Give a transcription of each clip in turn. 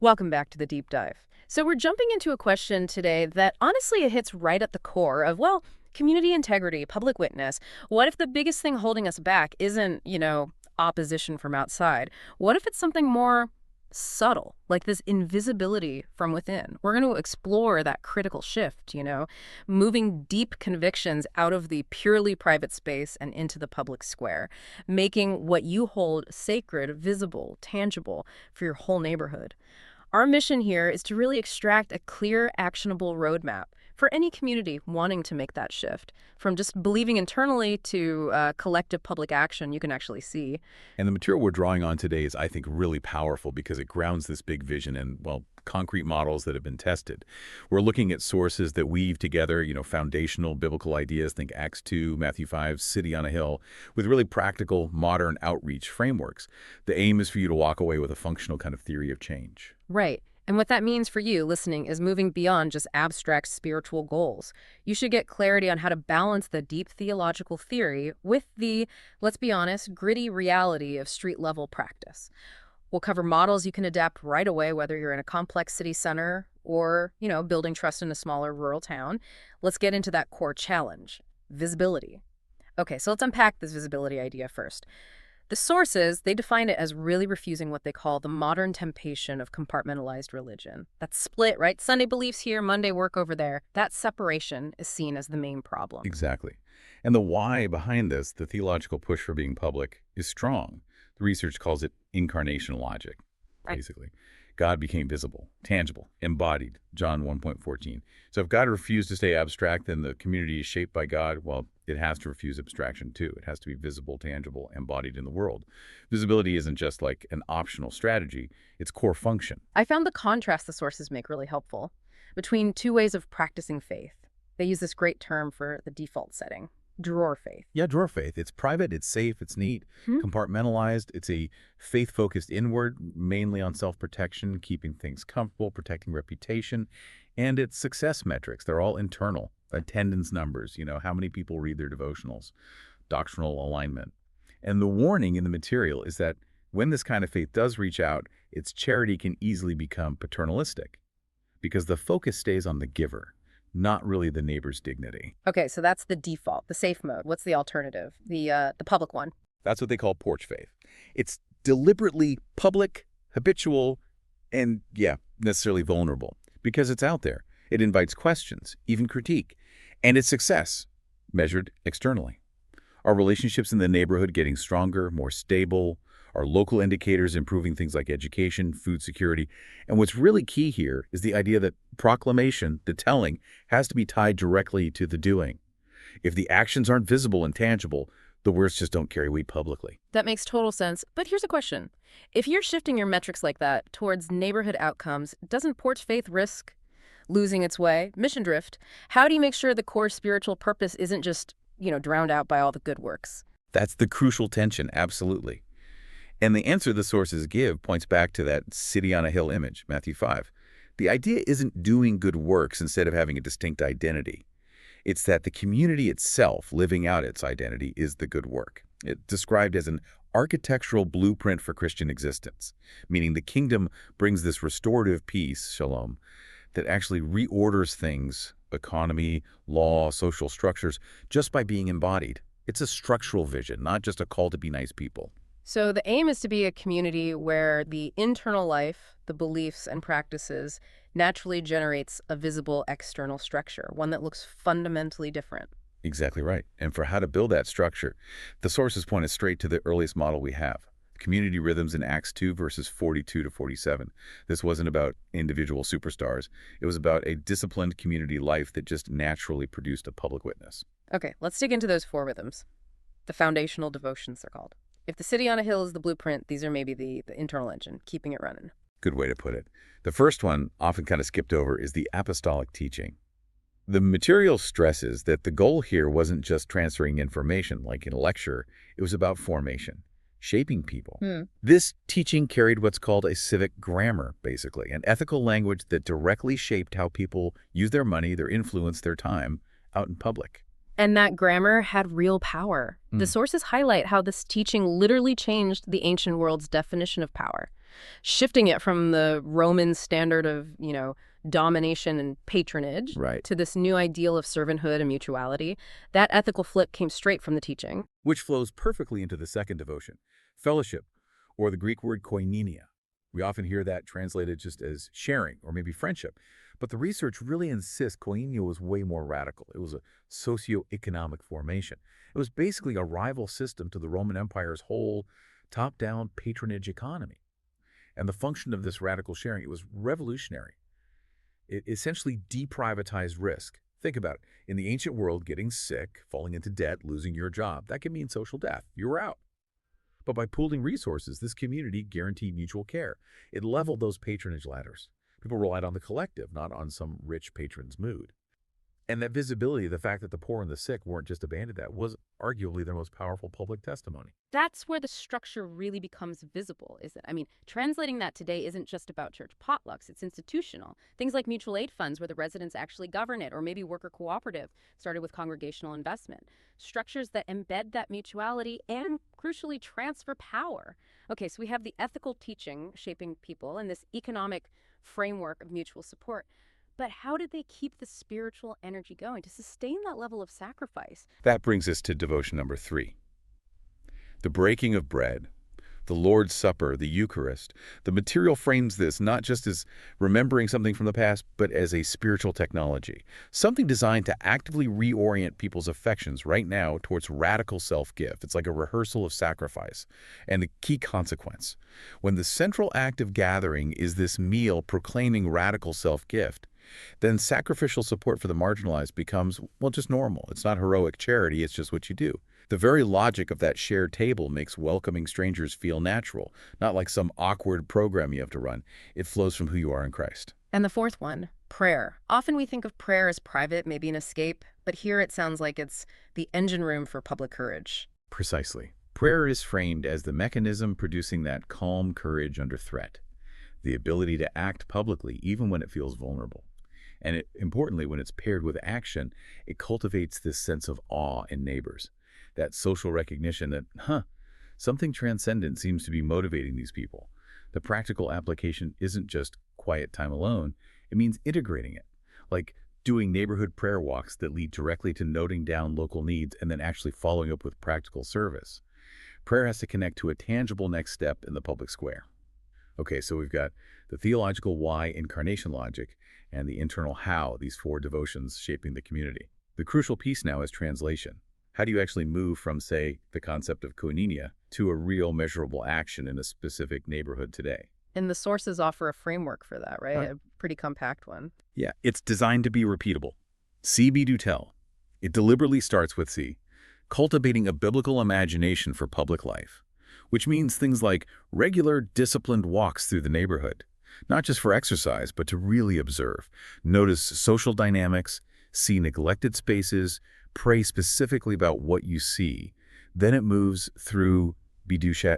Welcome back to the deep dive. So we're jumping into a question today that honestly it hits right at the core of, well, community integrity, public witness. What if the biggest thing holding us back isn't, opposition from outside? What if it's something more subtle, like this invisibility from within? We're going to explore that critical shift, moving deep convictions out of the purely private space and into the public square, making what you hold sacred, visible, tangible for your whole neighborhood. Our mission here is to really extract a clear, actionable roadmap for any community wanting to make that shift, from just believing internally to collective public action you can actually see. And the material we're drawing on today is, I think, really powerful because it grounds this big vision in, well, concrete models that have been tested. We're looking at sources that weave together, foundational biblical ideas, think Acts 2, Matthew 5, City on a Hill, with really practical, modern outreach frameworks. The aim is for you to walk away with a functional kind of theory of change. Right. And what that means for you listening is moving beyond just abstract spiritual goals. You should get clarity on how to balance the deep theological theory with the, let's be honest, gritty reality of street-level practice. We'll cover models you can adapt right away, whether you're in a complex city center or, building trust in a smaller rural town. Let's get into that core challenge, visibility. Okay, so let's unpack this visibility idea first. The sources, they define it as really refusing what they call the modern temptation of compartmentalized religion. That split, right? Sunday beliefs here, Monday work over there. That separation is seen as the main problem. Exactly. And the why behind this, the theological push for being public, is strong. The research calls it incarnation logic, basically. God became visible, tangible, embodied, John 1.14. So if God refused to stay abstract, then the community is shaped by God. Well, it has to refuse abstraction too. It has to be visible, tangible, embodied in the world. Visibility isn't just like an optional strategy, it's core function. I found the contrast the sources make really helpful between two ways of practicing faith. They use this great term for the default setting, drawer faith. Yeah, drawer faith. It's private, it's safe, it's neat, compartmentalized. It's a faith-focused inward, mainly on self-protection, keeping things comfortable, protecting reputation, and its success metrics. They're all internal. Attendance numbers, how many people read their devotionals, doctrinal alignment. And the warning in the material is that when this kind of faith does reach out, its charity can easily become paternalistic because the focus stays on the giver, not really the neighbor's dignity. Okay, so that's the default, the safe mode. What's the alternative? The public one. That's what they call porch faith. It's deliberately public, habitual, and, necessarily vulnerable because it's out there. It invites questions, even critique, and its success measured externally. Our relationships in the neighborhood getting stronger, more stable, our local indicators improving things like education, food security. And what's really key here is the idea that proclamation, the telling, has to be tied directly to the doing. If the actions aren't visible and tangible, the words just don't carry weight publicly. That makes total sense. But here's a question. If you're shifting your metrics like that towards neighborhood outcomes, doesn't Porch Faith risk losing its way, mission drift? How do you make sure the core spiritual purpose isn't just, drowned out by all the good works? That's the crucial tension, absolutely. And the answer the sources give points back to that city on a hill image, Matthew 5. The idea isn't doing good works instead of having a distinct identity. It's that the community itself, living out its identity, is the good work. It's described as an architectural blueprint for Christian existence, meaning the kingdom brings this restorative peace, shalom, that actually reorders things, economy, law, social structures, just by being embodied. It's a structural vision, not just a call to be nice people. So the aim is to be a community where the internal life, the beliefs and practices naturally generates a visible external structure, one that looks fundamentally different. Exactly right. And for how to build that structure, the sources point us straight to the earliest model we have. Community rhythms in Acts 2, verses 42 to 47. This wasn't about individual superstars. It was about a disciplined community life that just naturally produced a public witness. Okay, let's dig into those four rhythms. The foundational devotions, they're called. If the city on a hill is the blueprint, these are maybe the internal engine, keeping it running. Good way to put it. The first one, often kind of skipped over, is the apostolic teaching. The material stresses that the goal here wasn't just transferring information like in a lecture. It was about formation, shaping people. This teaching carried what's called a civic grammar, basically, an ethical language that directly shaped how people use their money, their influence, their time out in public. And that grammar had real power. The sources highlight how this teaching literally changed the ancient world's definition of power. shifting it from the Roman standard of, domination and patronage Right. to this new ideal of servanthood and mutuality. That ethical flip came straight from the teaching. Which flows perfectly into the second devotion, fellowship, or the Greek word koinonia. We often hear that translated just as sharing or maybe friendship, but the research really insists koinonia was way more radical. It was a socio-economic formation. It was basically a rival system to the Roman Empire's whole top-down patronage economy. And the function of this radical sharing, it was revolutionary. It essentially deprivatized risk. Think about it. In the ancient world, getting sick, falling into debt, losing your job, that can mean social death. You were out. But by pooling resources, this community guaranteed mutual care. It leveled those patronage ladders. People relied on the collective, not on some rich patron's mood. And that visibility, the fact that the poor and the sick weren't just abandoned, that was arguably their most powerful public testimony. That's where the structure really becomes visible, isn't it? I mean, translating that today isn't just about church potlucks, it's institutional. Things like mutual aid funds where the residents actually govern it, or maybe worker cooperative, started with congregational investment. Structures that embed that mutuality and, crucially, transfer power. Okay, so we have the ethical teaching shaping people and this economic framework of mutual support. But how did they keep the spiritual energy going to sustain that level of sacrifice? That brings us to devotion number 3. The breaking of bread, the Lord's Supper, the Eucharist. The material frames this not just as remembering something from the past, but as a spiritual technology, something designed to actively reorient people's affections right now towards radical self-gift. It's like a rehearsal of sacrifice. And the key consequence, when the central act of gathering is this meal proclaiming radical self-gift, then sacrificial support for the marginalized becomes, well, just normal. It's not heroic charity, it's just what you do. The very logic of that shared table makes welcoming strangers feel natural, not like some awkward program you have to run. It flows from who you are in Christ. And the fourth one, prayer. Often we think of prayer as private, maybe an escape, but here it sounds like it's the engine room for public courage. Precisely. Prayer is framed as the mechanism producing that calm courage under threat, the ability to act publicly even when it feels vulnerable. And importantly, when it's paired with action, it cultivates this sense of awe in neighbors, that social recognition that, something transcendent seems to be motivating these people. The practical application isn't just quiet time alone. It means integrating it, like doing neighborhood prayer walks that lead directly to noting down local needs and then actually following up with practical service. Prayer has to connect to a tangible next step in the public square. Okay, so we've got the theological why, incarnation logic, and the internal how, these 4 devotions shaping the community. The crucial piece now is translation. How do you actually move from, say, the concept of koinonia to a real measurable action in a specific neighborhood today? And the sources offer a framework for that, right? Right. A pretty compact one. Yeah, it's designed to be repeatable. See, be, do, tell. It deliberately starts with C, cultivating a biblical imagination for public life, which means things like regular, disciplined walks through the neighborhood, not just for exercise, but to really observe, notice social dynamics, see neglected spaces, pray specifically about what you see. Then it moves through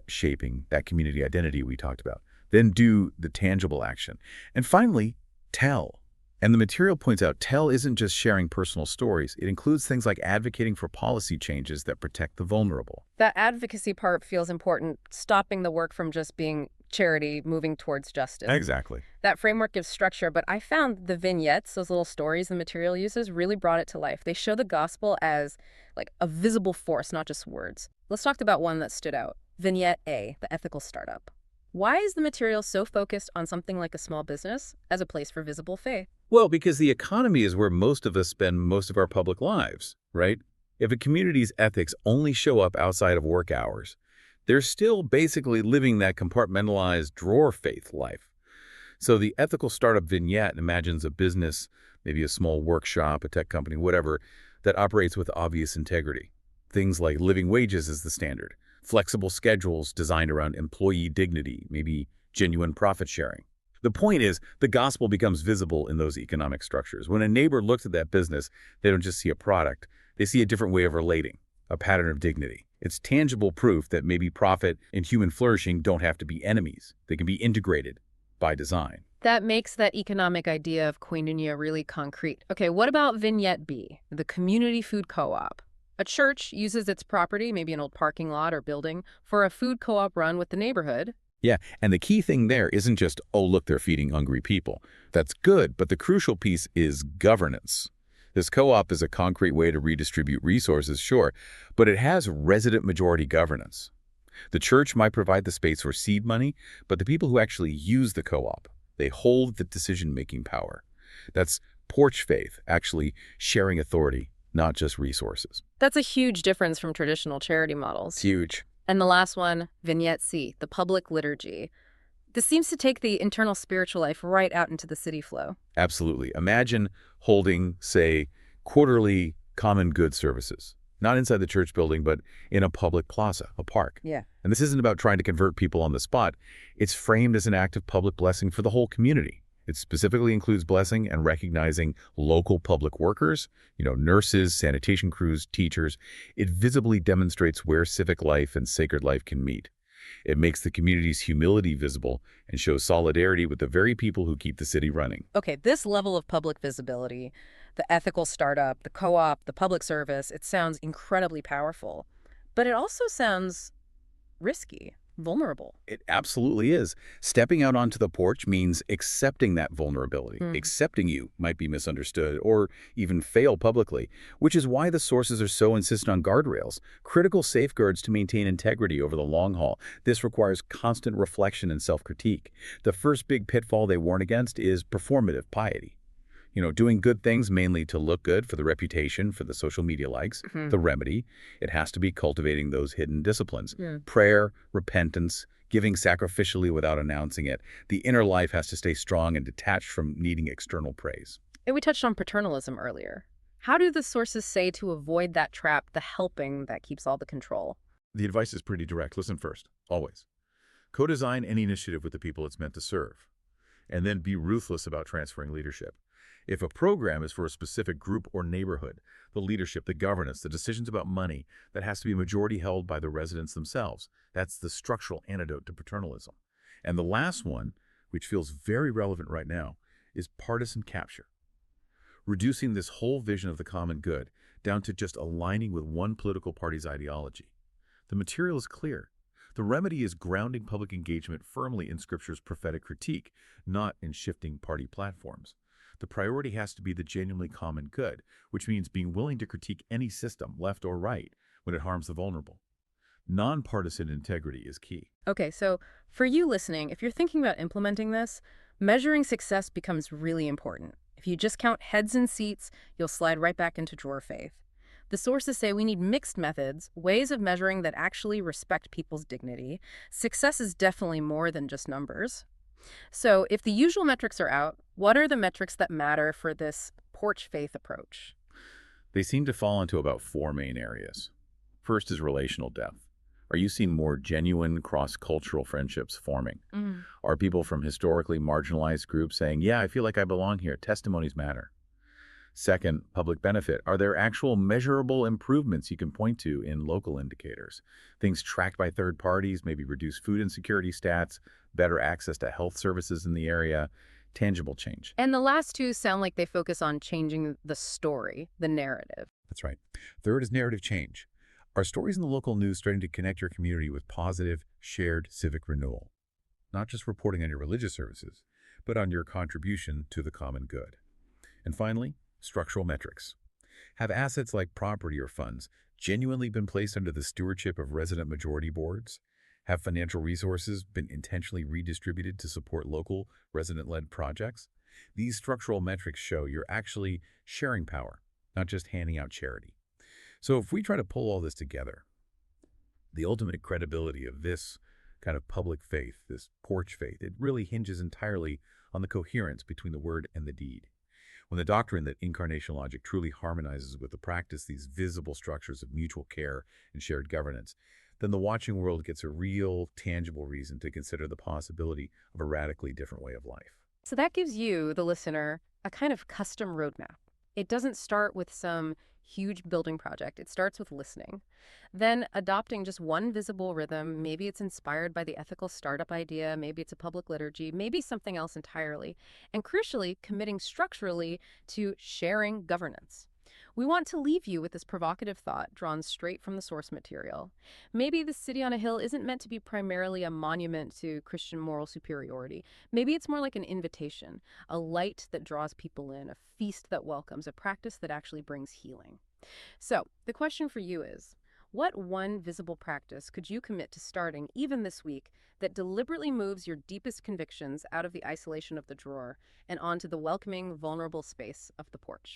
shaping that community identity we talked about. Then do the tangible action. And finally, tell. And the material points out tell isn't just sharing personal stories. It includes things like advocating for policy changes that protect the vulnerable. That advocacy part feels important, stopping the work from just being charity, moving towards justice. Exactly. That framework gives structure, but I found the vignettes, those little stories the material uses, really brought it to life. They show the gospel as like a visible force, not just words. Let's talk about one that stood out. Vignette A, the ethical startup. Why is the material so focused on something like a small business as a place for visible faith? Well, because the economy is where most of us spend most of our public lives, right? If a community's ethics only show up outside of work hours, they're still basically living that compartmentalized drawer faith life. So the ethical startup vignette imagines a business, maybe a small workshop, a tech company, whatever, that operates with obvious integrity. Things like living wages is the standard, flexible schedules designed around employee dignity, maybe genuine profit sharing. The point is, the gospel becomes visible in those economic structures. When a neighbor looks at that business, they don't just see a product, they see a different way of relating, a pattern of dignity. It's tangible proof that maybe profit and human flourishing don't have to be enemies. They can be integrated by design. That makes that economic idea of koinonia really concrete. Okay, what about Vignette B, the community food co-op? A church uses its property, maybe an old parking lot or building, for a food co-op run with the neighborhood. Yeah, and the key thing there isn't just, oh, look, they're feeding hungry people. That's good, but the crucial piece is governance. This co-op is a concrete way to redistribute resources, sure, but it has resident majority governance. The church might provide the space for seed money, but the people who actually use the co-op, they hold the decision-making power. That's porch faith, actually sharing authority, not just resources. That's a huge difference from traditional charity It's models. huge. And the last one, Vignette C, the public liturgy. This seems to take the internal spiritual life right out into the city flow. Absolutely. Imagine holding, say, quarterly common good services, not inside the church building, but in a public plaza, a park. Yeah. And this isn't about trying to convert people on the spot. It's framed as an act of public blessing for the whole community. It specifically includes blessing and recognizing local public workers, nurses, sanitation crews, teachers. It visibly demonstrates where civic life and sacred life can meet. It makes the community's humility visible and shows solidarity with the very people who keep the city running. Okay, this level of public visibility, the ethical startup, the co-op, the public service, it sounds incredibly powerful. But it also sounds risky, vulnerable. It absolutely is. Stepping out onto the porch means accepting that vulnerability. Mm. Accepting you might be misunderstood or even fail publicly, which is why the sources are so insistent on guardrails, critical safeguards to maintain integrity over the long haul. This requires constant reflection and self-critique. The first big pitfall they warn against is performative piety. Doing good things mainly to look good for the reputation, for the social media likes. Hmm. The remedy, it has to be cultivating those hidden disciplines. Yeah. Prayer, repentance, giving sacrificially without announcing it. The inner life has to stay strong and detached from needing external praise. And we touched on paternalism earlier. How do the sources say to avoid that trap, the helping that keeps all the control? The advice is pretty direct. Listen first, always. Co-design any initiative with the people it's meant to serve, and then be ruthless about transferring leadership. If a program is for a specific group or neighborhood, the leadership, the governance, the decisions about money, that has to be majority held by the residents themselves. That's the structural antidote to paternalism. And the last one, which feels very relevant right now, is partisan capture. Reducing this whole vision of the common good down to just aligning with one political party's ideology. The material is clear. The remedy is grounding public engagement firmly in Scripture's prophetic critique, not in shifting party platforms. The priority has to be the genuinely common good, which means being willing to critique any system, left or right, when it harms the vulnerable. Nonpartisan integrity is key. Okay, so for you listening, if you're thinking about implementing this, measuring success becomes really important. If you just count heads and seats, you'll slide right back into drawer faith. The sources say we need mixed methods, ways of measuring that actually respect people's dignity. Success is definitely more than just numbers. So if the usual metrics are out, what are the metrics that matter for this porch faith approach? They seem to fall into about four main areas. First is relational depth. Are you seeing more genuine cross-cultural friendships forming? Mm. Are people from historically marginalized groups saying, yeah, I feel like I belong here, testimonies matter? Second, public benefit. Are there actual measurable improvements you can point to in local indicators? Things tracked by third parties, maybe reduced food insecurity stats, better access to health services in the area, tangible change. And the last two sound like they focus on changing the story, the narrative. That's right. Third is narrative change. Are stories in the local news starting to connect your community with positive, shared civic renewal? Not just reporting on your religious services, but on your contribution to the common good. And finally, structural metrics. Have assets like property or funds genuinely been placed under the stewardship of resident majority boards? Have financial resources been intentionally redistributed to support local, resident-led projects? These structural metrics show you're actually sharing power, not just handing out charity. So if we try to pull all this together, the ultimate credibility of this kind of public faith, this porch faith, it really hinges entirely on the coherence between the word and the deed. When the doctrine that incarnation logic truly harmonizes with the practice, these visible structures of mutual care and shared governance, then the watching world gets a real, tangible reason to consider the possibility of a radically different way of life. So that gives you, the listener, a kind of custom roadmap. It doesn't start with some huge building project. It starts with listening. Then adopting just one visible rhythm. Maybe it's inspired by the ethical startup idea. Maybe it's a public liturgy. Maybe something else entirely. And crucially, committing structurally to sharing governance. We want to leave you with this provocative thought drawn straight from the source material. Maybe the city on a hill isn't meant to be primarily a monument to Christian moral superiority. Maybe it's more like an invitation, a light that draws people in, a feast that welcomes, a practice that actually brings healing. So, the question for you is, what one visible practice could you commit to starting even this week that deliberately moves your deepest convictions out of the isolation of the drawer and onto the welcoming, vulnerable space of the porch?